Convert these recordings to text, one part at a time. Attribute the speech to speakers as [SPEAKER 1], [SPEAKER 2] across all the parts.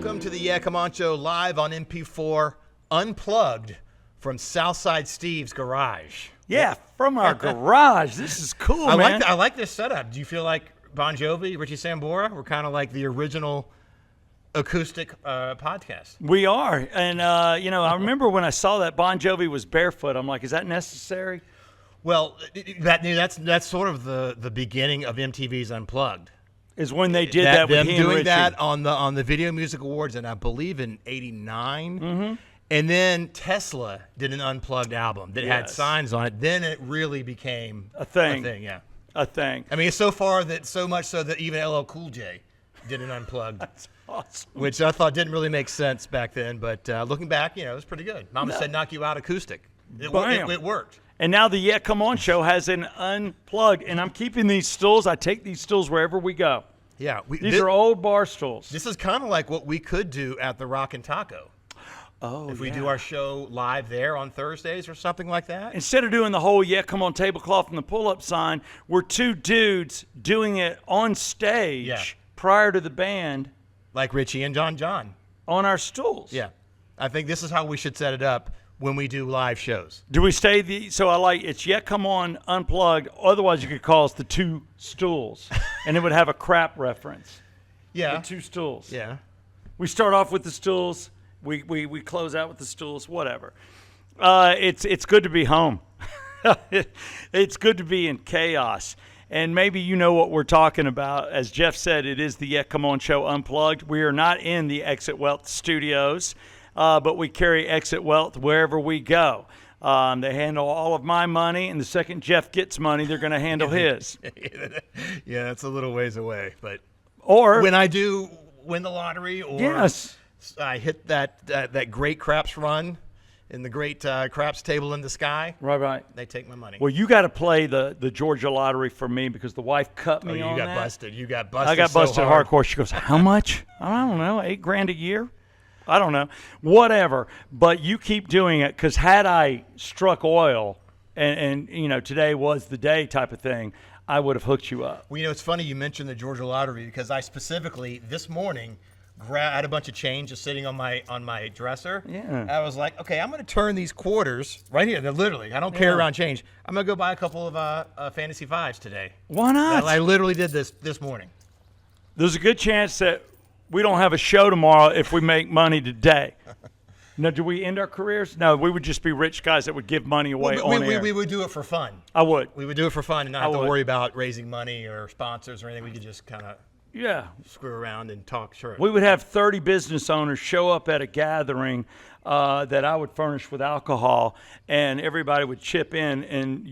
[SPEAKER 1] Welcome to the Yeah Come On Show live on MP4 Unplugged from Southside Steve's garage.
[SPEAKER 2] Yeah, from our garage. This is cool, man.
[SPEAKER 1] I like this setup. Do you feel like Bon Jovi, Richie Sambora? We're kind of like the original acoustic podcast.
[SPEAKER 2] We are. And, I remember when I saw that Bon Jovi was barefoot, I'm like, is that necessary?
[SPEAKER 1] Well, that's sort of the beginning of MTV's Unplugged.
[SPEAKER 2] Is when they did that with
[SPEAKER 1] them
[SPEAKER 2] he and
[SPEAKER 1] doing
[SPEAKER 2] Richie.
[SPEAKER 1] that on the Video Music Awards, and I believe in '89. Mm-hmm. And then Tesla did an Unplugged album that had signs on it. Then it really became
[SPEAKER 2] a thing.
[SPEAKER 1] Yeah,
[SPEAKER 2] a thing.
[SPEAKER 1] I mean, it's so much so that even LL Cool J did an Unplugged.
[SPEAKER 2] That's awesome.
[SPEAKER 1] Which I thought didn't really make sense back then, but looking back, it was pretty good. Mama said, "Knock you out acoustic." It worked.
[SPEAKER 2] And now the Yeah Come On Show has an Unplugged, and I'm keeping these stools. I take these stools wherever we go.
[SPEAKER 1] Yeah,
[SPEAKER 2] these are old bar stools.
[SPEAKER 1] This is kind of like what we could do at the Rock and Taco.
[SPEAKER 2] Oh,
[SPEAKER 1] if we do our show live there on Thursdays or something like that.
[SPEAKER 2] Instead of doing the whole Yeah Come On tablecloth and the pull-up sign, we're two dudes doing it on stage prior to the band.
[SPEAKER 1] Like Richie and John.
[SPEAKER 2] On our stools.
[SPEAKER 1] Yeah. I think this is how we should set it up when we do live shows.
[SPEAKER 2] Do we stay it's Yeah Come On Unplugged. Otherwise, you could call us the Two Stools, and it would have a crap reference.
[SPEAKER 1] Yeah.
[SPEAKER 2] The Two Stools.
[SPEAKER 1] Yeah.
[SPEAKER 2] We start off with the stools. We close out with the stools. Whatever. It's good to be home. It's good to be in chaos. And maybe you know what we're talking about. As Jeff said, it is the Yeah Come On Show Unplugged. We are not in the Exit Wealth studios. But we carry Exit Wealth wherever we go. They handle all of my money, and the second Jeff gets money, they're going to handle his.
[SPEAKER 1] Yeah, that's a little ways away. But when I do win the lottery, or I hit that great craps run in the great craps table in the sky,
[SPEAKER 2] right,
[SPEAKER 1] they take my money.
[SPEAKER 2] Well, you got to play the Georgia lottery for me because the wife cut me on that.
[SPEAKER 1] You got busted.
[SPEAKER 2] I got busted hardcore. She goes, "How much?" I don't know, $8,000 a year. I don't know, whatever. But you keep doing it, because had I struck oil and today was the day type of thing, I would have hooked you up.
[SPEAKER 1] Well, it's funny you mentioned the Georgia lottery, because I specifically this morning I had a bunch of change just sitting on my dresser.
[SPEAKER 2] Yeah.
[SPEAKER 1] I was like, okay, I'm going to turn these quarters right here. They're literally, I don't carry around change. I'm going to go buy a couple of Fantasy Fives today.
[SPEAKER 2] Why not?
[SPEAKER 1] I literally did this morning.
[SPEAKER 2] There's a good chance that we don't have a show tomorrow if we make money today. Now, do we end our careers? No, we would just be rich guys that would give money away on air.
[SPEAKER 1] We would do it for fun.
[SPEAKER 2] I would.
[SPEAKER 1] We would do it for fun and not have to worry about raising money or sponsors or anything. We could just kind of screw around and talk. Sure.
[SPEAKER 2] We would have 30 business owners show up at a gathering that I would furnish with alcohol, and everybody would chip in, and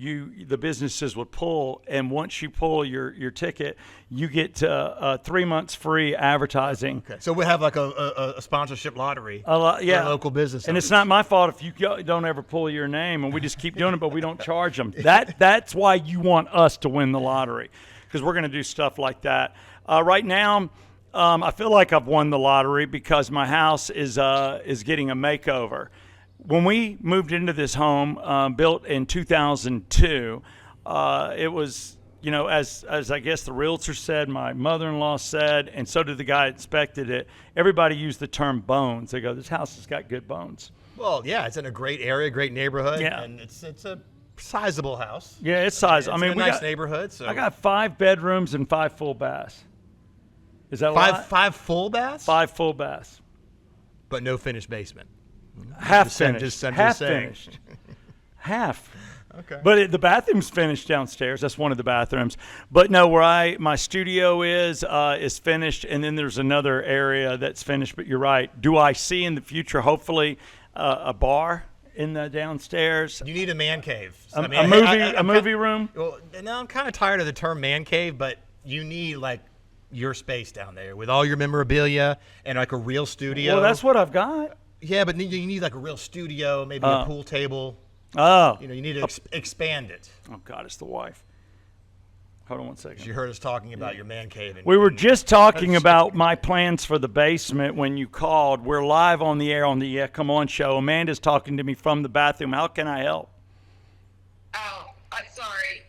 [SPEAKER 2] the businesses would pull. And once you pull your ticket, you get 3 months free advertising.
[SPEAKER 1] Okay. So we have like a sponsorship lottery for local business owners.
[SPEAKER 2] And it's not my fault if you don't ever pull your name, and we just keep doing it, but we don't charge them. That's why you want us to win the lottery, because we're going to do stuff like that. Right now, I feel like I've won the lottery because my house is getting a makeover. When we moved into this home, built in 2002, it was, as I guess the realtor said, my mother-in-law said, and so did the guy that inspected it, everybody used the term bones. They go, this house has got good bones.
[SPEAKER 1] Well, yeah, it's in a great area, great neighborhood,
[SPEAKER 2] yeah.
[SPEAKER 1] And it's a sizable house.
[SPEAKER 2] Yeah, it's sizable.
[SPEAKER 1] It's a nice neighborhood. So
[SPEAKER 2] I got 5 bedrooms and 5 full baths. Is that a lot?
[SPEAKER 1] 5 full baths?
[SPEAKER 2] 5 full baths.
[SPEAKER 1] But no finished basement.
[SPEAKER 2] Half finished. Half finished. Half.
[SPEAKER 1] Okay.
[SPEAKER 2] But the bathroom's finished downstairs. That's one of the bathrooms. But no, where my studio is finished, and then there's another area that's finished. But you're right. Do I see in the future, hopefully, a bar in the downstairs?
[SPEAKER 1] You need a man cave.
[SPEAKER 2] A movie room?
[SPEAKER 1] Well, now I'm kind of tired of the term man cave, but you need like your space down there with all your memorabilia and like a real studio.
[SPEAKER 2] Well, that's what I've got.
[SPEAKER 1] Yeah, but you need like a real studio, maybe a pool table.
[SPEAKER 2] Oh.
[SPEAKER 1] You need to expand it.
[SPEAKER 2] Oh, God, it's the wife. Hold on one second.
[SPEAKER 1] You heard us talking about your man cave.
[SPEAKER 2] We were just talking about my plans for the basement when you called. We're live on the air on the Yeah Come On show. Amanda's talking to me from the bathroom. How can I help?
[SPEAKER 3] Oh, I'm sorry.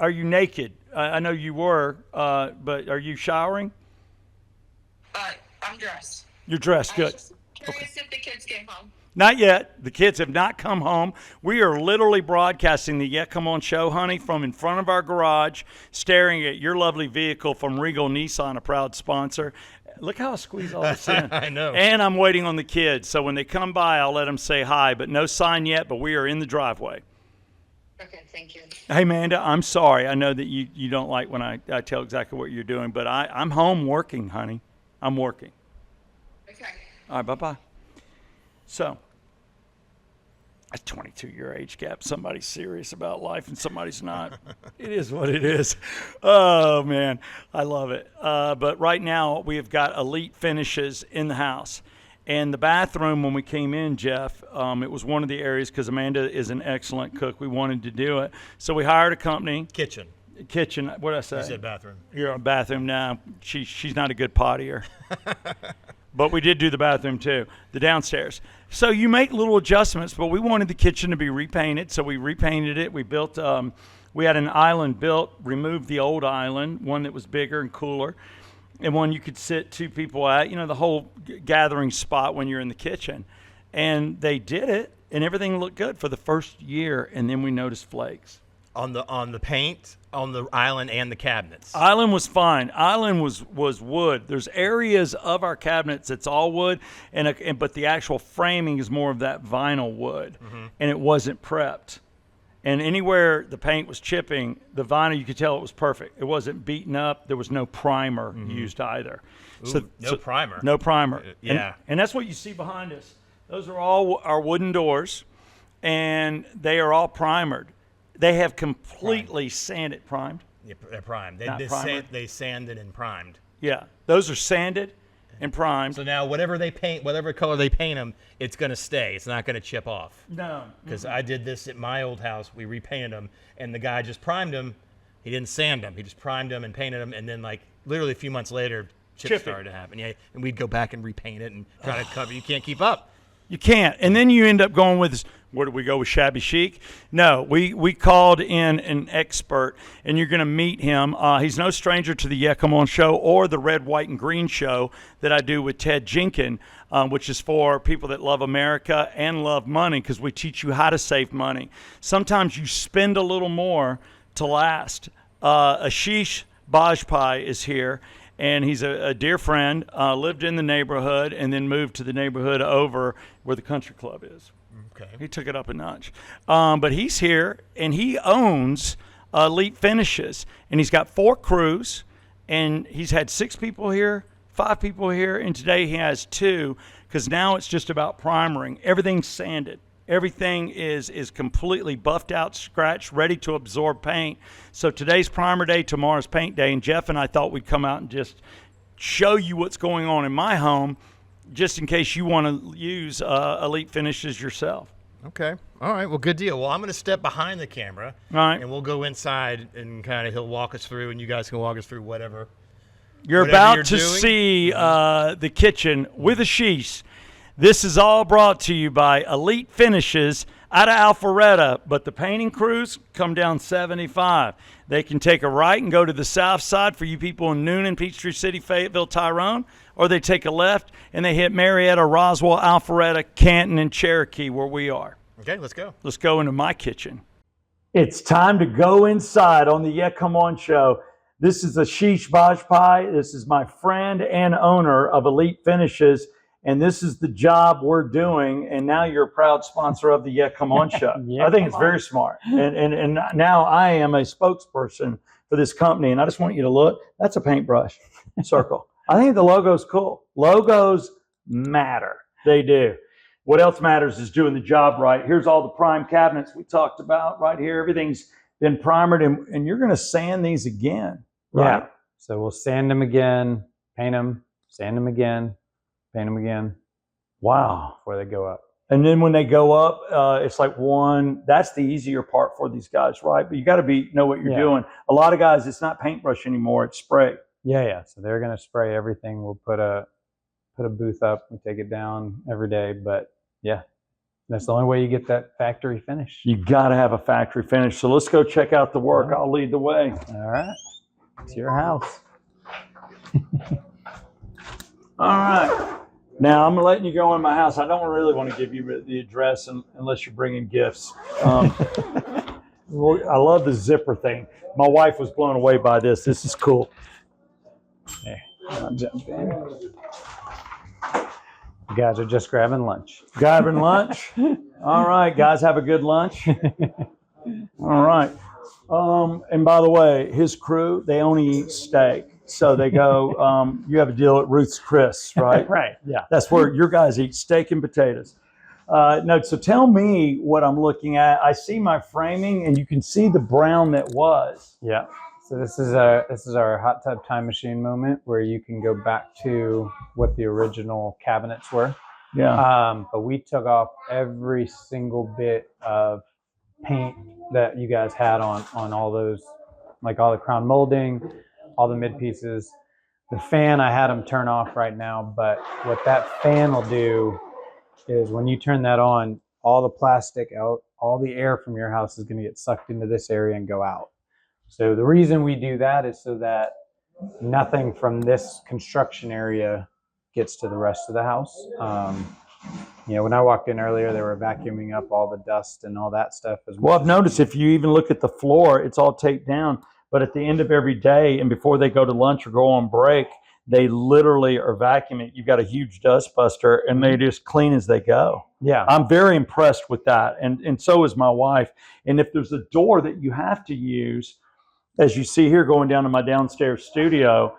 [SPEAKER 2] Are you naked? I know you were, but are you showering?
[SPEAKER 3] I'm dressed.
[SPEAKER 2] You're dressed.
[SPEAKER 3] I was
[SPEAKER 2] Good.
[SPEAKER 3] just curious if the kids came home.
[SPEAKER 2] Not yet. The kids have not come home. We are literally broadcasting the Yeah Come On show, honey, from in front of our garage, staring at your lovely vehicle from Regal Nissan, a proud sponsor. Look how I squeeze all this in.
[SPEAKER 1] I know.
[SPEAKER 2] And I'm waiting on the kids. So when they come by, I'll let them say hi, but no sign yet, but we are in the driveway.
[SPEAKER 3] Okay, thank you.
[SPEAKER 2] Hey, Amanda, I'm sorry. I know that you don't like when I tell exactly what you're doing, but I'm home working, honey. I'm working.
[SPEAKER 3] Okay.
[SPEAKER 2] All right, bye-bye. So, a 22-year age gap. Somebody's serious about life and somebody's not. It is what it is. Oh, man. I love it. But right now, we have got elite finishes in the house. And the bathroom, when we came in, Jeff, it was one of the areas, because Amanda is an excellent cook. We wanted to do it. So we hired a company.
[SPEAKER 1] Kitchen.
[SPEAKER 2] What did I say?
[SPEAKER 1] You said bathroom.
[SPEAKER 2] You're a bathroom now. She's not a good pottier. But we did do the bathroom too, the downstairs. So you make little adjustments, but we wanted the kitchen to be repainted, so we repainted it. We built, we had an island built, removed the old island, one that was bigger and cooler, and one you could sit two people at, the whole gathering spot when you're in the kitchen. And they did it, and everything looked good for the first year, and then we noticed flakes.
[SPEAKER 1] On the paint, on the island, and the cabinets.
[SPEAKER 2] Island was fine. Island was wood. There's areas of our cabinets that's all wood, but the actual framing is more of that vinyl wood, and it wasn't prepped. And anywhere the paint was chipping, the vinyl, you could tell it was perfect. It wasn't beaten up. There was no primer used either.
[SPEAKER 1] Ooh, no primer.
[SPEAKER 2] No primer.
[SPEAKER 1] Yeah.
[SPEAKER 2] And that's what you see behind us. Those are all our wooden doors, and they are all primered. They have completely sanded, primed.
[SPEAKER 1] Yeah, they're primed. They sanded and primed.
[SPEAKER 2] Yeah, those are sanded and primed.
[SPEAKER 1] So now whatever color they paint them, it's going to stay. It's not going to chip off.
[SPEAKER 2] No.
[SPEAKER 1] Because I did this at my old house. We repainted them, and the guy just primed them. He didn't sand them. He just primed them and painted them, and then literally a few months later, chips started to happen. Yeah, and we'd go back and repaint it and try to cover. You can't keep up.
[SPEAKER 2] You can't. And then you end up going with, where do we go with shabby chic? No, we called in an expert, and you're going to meet him. He's no stranger to the Yeah Come On show or the Red, White, and Green show that I do with Ted Jenkin, which is for people that love America and love money, because we teach you how to save money. Sometimes you spend a little more to last. Ashish Bajpai is here. And he's a dear friend, lived in the neighborhood, and then moved to the neighborhood over where the country club is.
[SPEAKER 1] Okay.
[SPEAKER 2] He took it up a notch. But he's here, and he owns Elite Finishes. And he's got 4 crews, and he's had 6 people here, 5 people here, and today he has 2, because now it's just about primering. Everything's sanded. Everything is completely buffed out, scratched, ready to absorb paint. So today's primer day, tomorrow's paint day, and Jeff and I thought we'd come out and just show you what's going on in my home, just in case you want to use Elite Finishes yourself.
[SPEAKER 1] Okay. All right. Well, good deal. Well, I'm going to step behind the camera,
[SPEAKER 2] All right.
[SPEAKER 1] and we'll go inside, and he'll walk us through, and you guys can walk us through whatever.
[SPEAKER 2] You're about to see the kitchen with Ashish. This is all brought to you by Elite Finishes out of Alpharetta, but the painting crews come down 75. They can take a right and go to the south side for you people in Noonan, Peachtree City, Fayetteville, Tyrone, or they take a left and they hit Marietta, Roswell, Alpharetta, Canton, and Cherokee, where we are.
[SPEAKER 1] Okay, let's go.
[SPEAKER 2] Let's go into my kitchen. It's time to go inside on the Yeah Come On show. This is Ashish Bajpai. This is my friend and owner of Elite Finishes. And this is the job we're doing, and now you're a proud sponsor of the Yeah Come On show. I think it's very smart. And now I am a spokesperson for this company, and I just want you to look. That's a paintbrush circle. I think the logo's cool. Logos matter. They do. What else matters is doing the job right. Here's all the prime cabinets we talked about right here. Everything's been primered, and you're going to sand these again, right?
[SPEAKER 4] Yeah. So we'll sand them again, paint them, sand them again, paint them again.
[SPEAKER 2] Wow.
[SPEAKER 4] Before they go up.
[SPEAKER 2] And then when they go up, it's like that's the easier part for these guys, right? But you got to know what you're doing. A lot of guys, it's not paintbrush anymore, it's spray.
[SPEAKER 4] Yeah. So they're going to spray everything. We'll put a booth up. We take it down every day. But yeah, that's the only way you get that factory finish.
[SPEAKER 2] You got to have a factory finish. So let's go check out the work. I'll lead the way.
[SPEAKER 4] All right. It's your house.
[SPEAKER 2] All right. Now I'm letting you go in my house. I don't really want to give you the address unless you're bringing gifts. Well, I love the zipper thing. My wife was blown away by this. This is cool.
[SPEAKER 4] Hey, I'll jump in. You guys are just grabbing lunch.
[SPEAKER 2] Grabbing lunch. All right, guys, have a good lunch. All right. And by the way, his crew, they only eat steak. So they go, you have a deal at Ruth's Chris, right?
[SPEAKER 4] Right. Yeah.
[SPEAKER 2] That's where your guys eat steak and potatoes. No, so tell me what I'm looking at. I see my framing, and you can see the brown that was.
[SPEAKER 4] Yeah. So this is our hot tub time machine moment where you can go back to what the original cabinets were.
[SPEAKER 2] Yeah.
[SPEAKER 4] But we took off every single bit of paint that you guys had on all those, like all the crown molding, all the mid pieces. The fan, I had them turn off right now, but what that fan will do is when you turn that on, all the plastic out, all the air from your house is going to get sucked into this area and go out. So the reason we do that is so that nothing from this construction area gets to the rest of the house. When I walked in earlier, they were vacuuming up all the dust and all that stuff as well.
[SPEAKER 2] Well, I've noticed if you even look at the floor, it's all taped down. But at the end of every day and before they go to lunch or go on break, they literally are vacuuming. You've got a huge dust buster, and they just clean as they go.
[SPEAKER 4] Yeah.
[SPEAKER 2] I'm very impressed with that, and so is my wife. And if there's a door that you have to use, as you see here going down to my downstairs studio,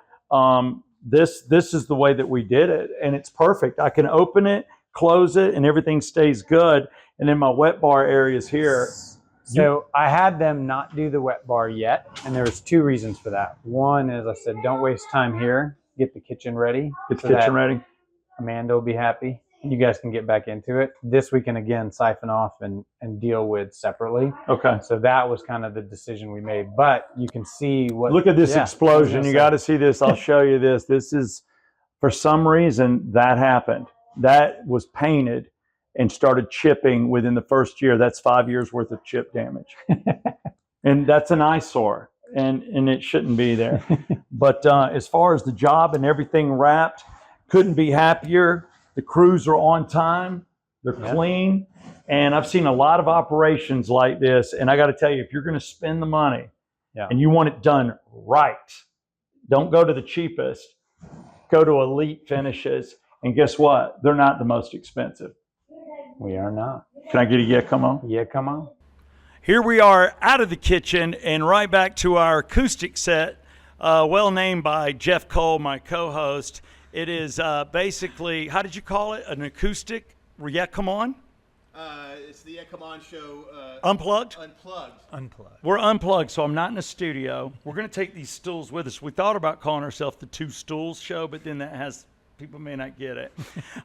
[SPEAKER 2] this is the way that we did it, and it's perfect. I can open it, close it, and everything stays good. And then my wet bar area is here.
[SPEAKER 4] So I had them not do the wet bar yet, and there was two reasons for that. One is I said, don't waste time here. Get the kitchen ready.
[SPEAKER 2] Get the kitchen ready.
[SPEAKER 4] Amanda will be happy. You guys can get back into it. This we can again siphon off and deal with separately.
[SPEAKER 2] Okay.
[SPEAKER 4] So that was kind of the decision we made. But you can see what.
[SPEAKER 2] Look at this explosion. You got to see this. I'll show you this. This is, for some reason, that happened. That was painted and started chipping within the first year. That's 5 years worth of chip damage. And that's an eyesore, and it shouldn't be there. But as far as the job and everything wrapped, couldn't be happier. The crews are on time. They're clean. And I've seen a lot of operations like this. And I got to tell you, if you're going to spend the money and you want it done right, don't go to the cheapest. Go to Elite Finishes. And guess what? They're not the most expensive.
[SPEAKER 4] We are not.
[SPEAKER 2] Can I get a yeah, come on?
[SPEAKER 4] Yeah, come on.
[SPEAKER 2] Here we are out of the kitchen and right back to our acoustic set, well named by Jeff Cole, my co-host. It is basically, how did you call it? An acoustic? Yeah, come on?
[SPEAKER 1] It's the Yeah Come On show.
[SPEAKER 2] Unplugged?
[SPEAKER 1] Unplugged.
[SPEAKER 2] We're unplugged, so I'm not in a studio. We're going to take these stools with us. We thought about calling ourselves the Two Stools Show, but then that has... people may not get it.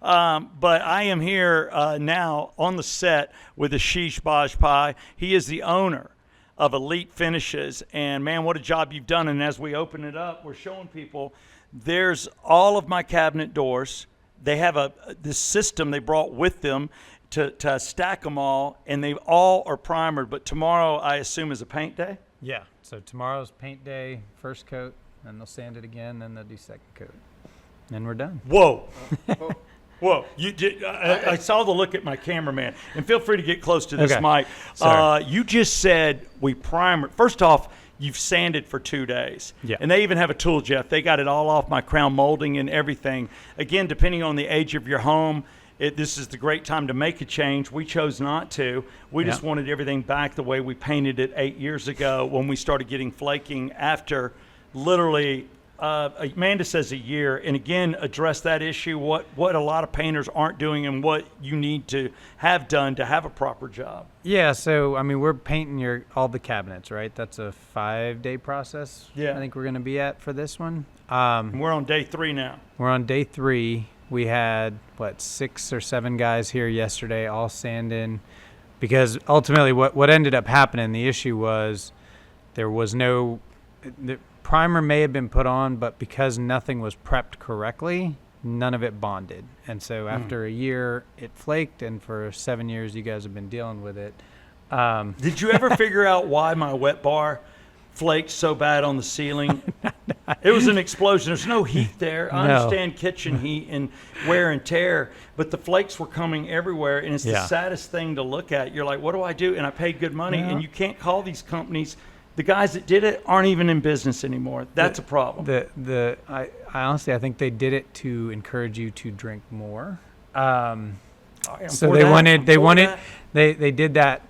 [SPEAKER 2] But I am here now on the set with Ashish Bajpai. He is the owner of Elite Finishes. And, man, what a job you've done. And as we open it up, we're showing people there's all of my cabinet doors. They have this system they brought with them to stack them all, and they all are primered. But tomorrow, I assume, is a paint day?
[SPEAKER 5] Yeah. So tomorrow's paint day, first coat, then they'll sand it again, then they'll do second coat. And we're done.
[SPEAKER 2] Whoa. Whoa. I saw the look at my cameraman. And feel free to get close to this mic. You just said we primer. First off, you've sanded for 2 days.
[SPEAKER 5] Yeah.
[SPEAKER 2] And they even have a tool, Jeff. They got it all off my crown molding and everything. Again, depending on the age of your home, this is the great time to make a change. We chose not to. We just wanted everything back the way we painted it 8 years ago when we started getting flaking after literally Amanda says a year, and again, address that issue, what a lot of painters aren't doing and what you need to have done to have a proper job.
[SPEAKER 5] Yeah, so, I mean, we're painting all the cabinets, right? That's a 5-day process.
[SPEAKER 2] Yeah.
[SPEAKER 5] I think we're going to be at for this one.
[SPEAKER 2] And we're on day 3 now.
[SPEAKER 5] We're on day 3. We had, 6 or 7 guys here yesterday all sanding, because ultimately what ended up happening, the issue was there was no... the primer may have been put on, but because nothing was prepped correctly, none of it bonded. And so after a year, it flaked, and for 7 years, you guys have been dealing with it.
[SPEAKER 2] Did you ever figure out why my wet bar flaked so bad on the ceiling? It was an explosion. There's no heat there. I
[SPEAKER 5] No.
[SPEAKER 2] understand kitchen heat and wear and tear, but the flakes were coming everywhere, and it's the
[SPEAKER 5] Yeah.
[SPEAKER 2] saddest thing to look at. You're like, what do I do? And I paid good money,
[SPEAKER 5] Yeah.
[SPEAKER 2] and you can't call these companies. The guys that did it aren't even in business anymore. That's a problem.
[SPEAKER 5] I honestly, I think they did it to encourage you to drink more.
[SPEAKER 2] I'm
[SPEAKER 5] So
[SPEAKER 2] for
[SPEAKER 5] they
[SPEAKER 2] that.
[SPEAKER 5] wanted,
[SPEAKER 2] I'm
[SPEAKER 5] they
[SPEAKER 2] for
[SPEAKER 5] wanted,
[SPEAKER 2] that.
[SPEAKER 5] they did that,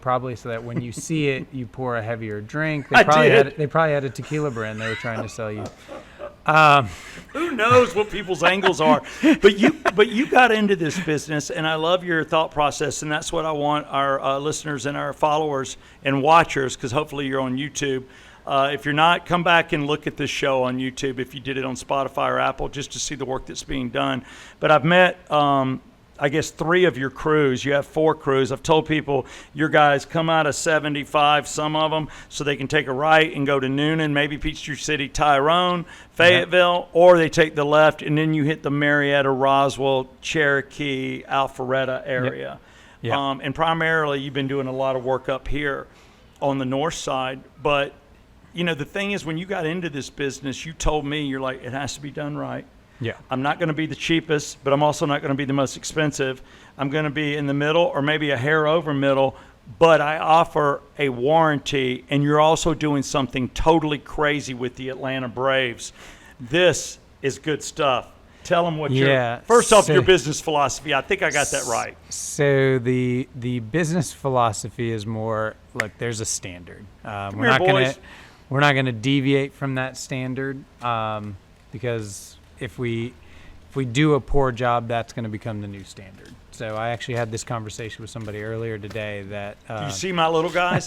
[SPEAKER 5] probably so that when you see it, you pour a heavier drink.
[SPEAKER 2] I did.
[SPEAKER 5] They probably had a tequila brand they were trying to sell you.
[SPEAKER 2] Who knows what people's angles are? But you got into this business, and I love your thought process, and that's what I want our listeners and our followers and watchers, because hopefully you're on YouTube. If you're not, come back and look at this show on YouTube if you did it on Spotify or Apple, just to see the work that's being done. But I've met, I guess, 3 of your crews. You have 4 crews. I've told people your guys come out of 75, some of them, so they can take a right and go to Noonan, maybe Peachtree City, Tyrone, Fayetteville, or they take the left, and then you hit the Marietta, Roswell, Cherokee, Alpharetta area.
[SPEAKER 5] Yep.
[SPEAKER 2] And primarily, you've been doing a lot of work up here on the north side. But, the thing is, when you got into this business, you told me, you're like, it has to be done right.
[SPEAKER 5] Yeah.
[SPEAKER 2] I'm not going to be the cheapest, but I'm also not going to be the most expensive. I'm going to be in the middle or maybe a hair over middle, but I offer a warranty, and you're also doing something totally crazy with the Atlanta Braves. This is good stuff. Tell them what first off, your business philosophy. I think I got that right.
[SPEAKER 5] So the business philosophy is more like there's a standard. We're not gonna deviate from that standard because if we do a poor job, that's going to become the new standard. So I actually had this conversation with somebody earlier today that.
[SPEAKER 2] Do you see my little guys?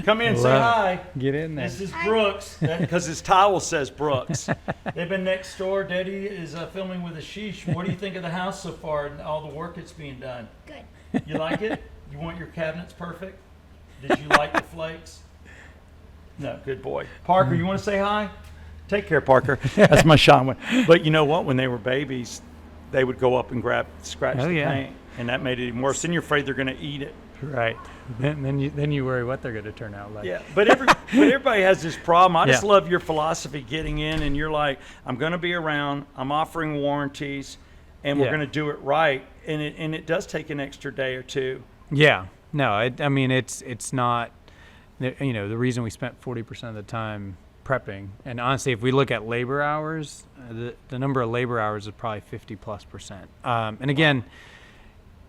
[SPEAKER 2] Come in, say hi.
[SPEAKER 5] Get in there.
[SPEAKER 2] This is Brooks, because his towel says Brooks. They've been next door. Daddy is filming with Ashish. What do you think of the house so far and all the work that's being done?
[SPEAKER 6] Good.
[SPEAKER 2] You like it? You want your cabinets perfect? Did you like the flakes? No, good boy. Parker, you want to say hi? Take care, Parker. That's my Sean one. But you know what? When they were babies, they would go up and scratch the paint, and that made it even worse. Then you're afraid they're going to eat it.
[SPEAKER 5] Right. Then you worry what they're going to turn out like.
[SPEAKER 2] Yeah, but everybody has this problem. I just love your philosophy getting in, and you're like, I'm going to be around. I'm offering warranties, and we're going to do it right. And it does take an extra day or two.
[SPEAKER 5] Yeah. No, I mean, it's not, the reason we spent 40% of the time prepping, and honestly, if we look at labor hours, the number of labor hours is probably 50+%. And again,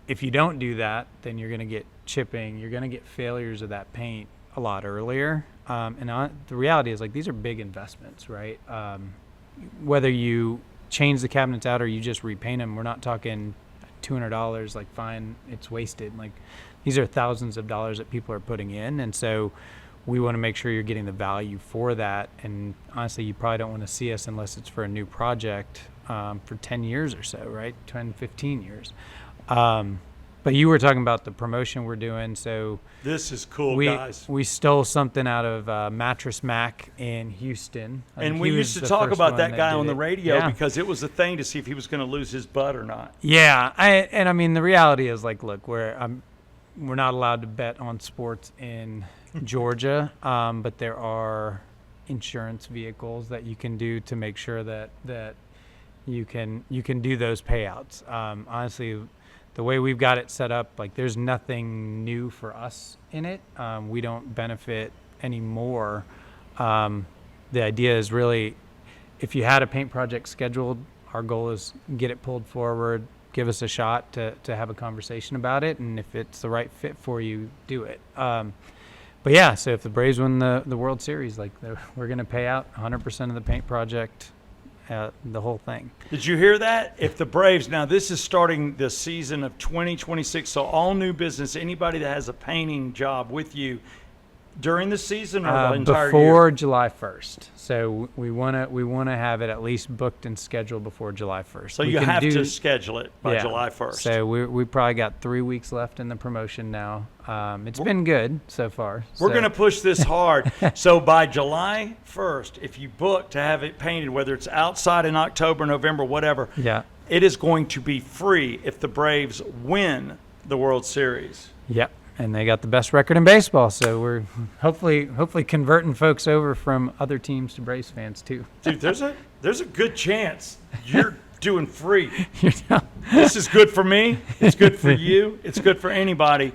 [SPEAKER 5] if you don't do that, then you're going to get chipping, you're going to get failures of that paint a lot earlier. The reality is, like, these are big investments, right? Whether you change the cabinets out or you just repaint them, we're not talking $200, like, fine, it's wasted. Like, these are thousands of dollars that people are putting in, and so we want to make sure you're getting the value for that. And honestly, you probably don't want to see us unless it's for a new project for 10 years or so, right? 10, 15 years. But you were talking about the promotion we're doing. So
[SPEAKER 2] this is cool, guys.
[SPEAKER 5] We stole something out of Mattress Mac in Houston.
[SPEAKER 2] And we used to talk about that guy on the radio because it was a thing to see if he was going to lose his butt or not.
[SPEAKER 5] Yeah. I mean, the reality is, like, look, we're not allowed to bet on sports in Georgia, but there are insurance vehicles that you can do to make sure that you can do those payouts. Honestly, the way we've got it set up, like, there's nothing new for us in it. We don't benefit anymore. The idea is really, if you had a paint project scheduled, our goal is get it pulled forward, give us a shot to have a conversation about it, and if it's the right fit for you, do it. But yeah, so if the Braves win the World Series, like, we're going to pay out 100% of the paint project, the whole thing.
[SPEAKER 2] Did you hear that? If the Braves, now this is starting the season of 2026, so all new business, anybody that has a painting job with you during the season or the entire
[SPEAKER 5] before
[SPEAKER 2] year?
[SPEAKER 5] July 1st. So we want to have it at least booked and scheduled before July 1st.
[SPEAKER 2] So you have to schedule it by July 1st.
[SPEAKER 5] So we probably got 3 weeks left in the promotion now. It's been good so far.
[SPEAKER 2] We're going to push this hard. So by July 1st, if you book to have it painted, whether it's outside in October, November, whatever, it is going to be free if the Braves win the World Series.
[SPEAKER 5] Yep. and they got the best record in baseball. So we're hopefully converting folks over from other teams to Braves fans too.
[SPEAKER 2] Dude, there's a good chance you're doing free. This is good for me. It's good for you. It's good for anybody.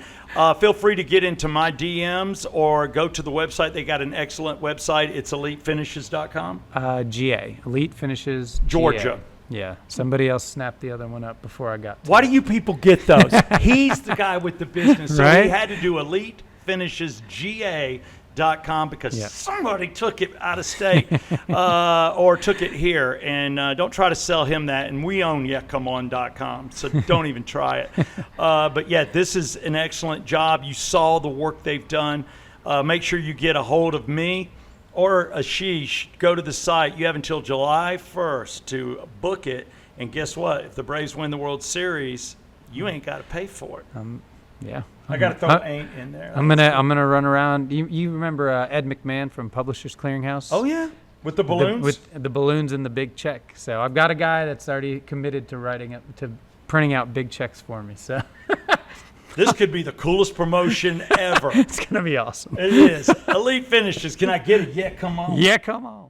[SPEAKER 2] Feel free to get into my DMs or go to the website. They got an excellent website. It's elitefinishes.com.
[SPEAKER 5] GA, Elite Finishes,
[SPEAKER 2] Georgia.
[SPEAKER 5] GA. Yeah, somebody else snapped the other one up before I got to
[SPEAKER 2] Why
[SPEAKER 5] it.
[SPEAKER 2] do you people get those? He's the guy with the business. So
[SPEAKER 5] Right?
[SPEAKER 2] he had to do elitefinishesga.com because
[SPEAKER 5] Yeah.
[SPEAKER 2] somebody took it out of state or took it here. And don't try to sell him that. And we own yeahcomeon.com, so don't even try it. But yeah, this is an excellent job. You saw the work they've done. Make sure you get a hold of me or Ashish. Go to the site. You have until July 1st to book it. And guess what? If the Braves win the World Series, you ain't got to pay for it.
[SPEAKER 5] Yeah,
[SPEAKER 2] I got to throw ain't in there.
[SPEAKER 5] I'm gonna run around. You remember Ed McMahon from Publishers Clearinghouse?
[SPEAKER 2] Oh yeah, with the balloons.
[SPEAKER 5] With the balloons and the big check. So I've got a guy that's already committed to printing out big checks for me. So
[SPEAKER 2] This could be the coolest promotion ever.
[SPEAKER 5] it's gonna be awesome.
[SPEAKER 2] It is. Elite Finishes. Can I get it? Yeah, come on.
[SPEAKER 5] Yeah, come on.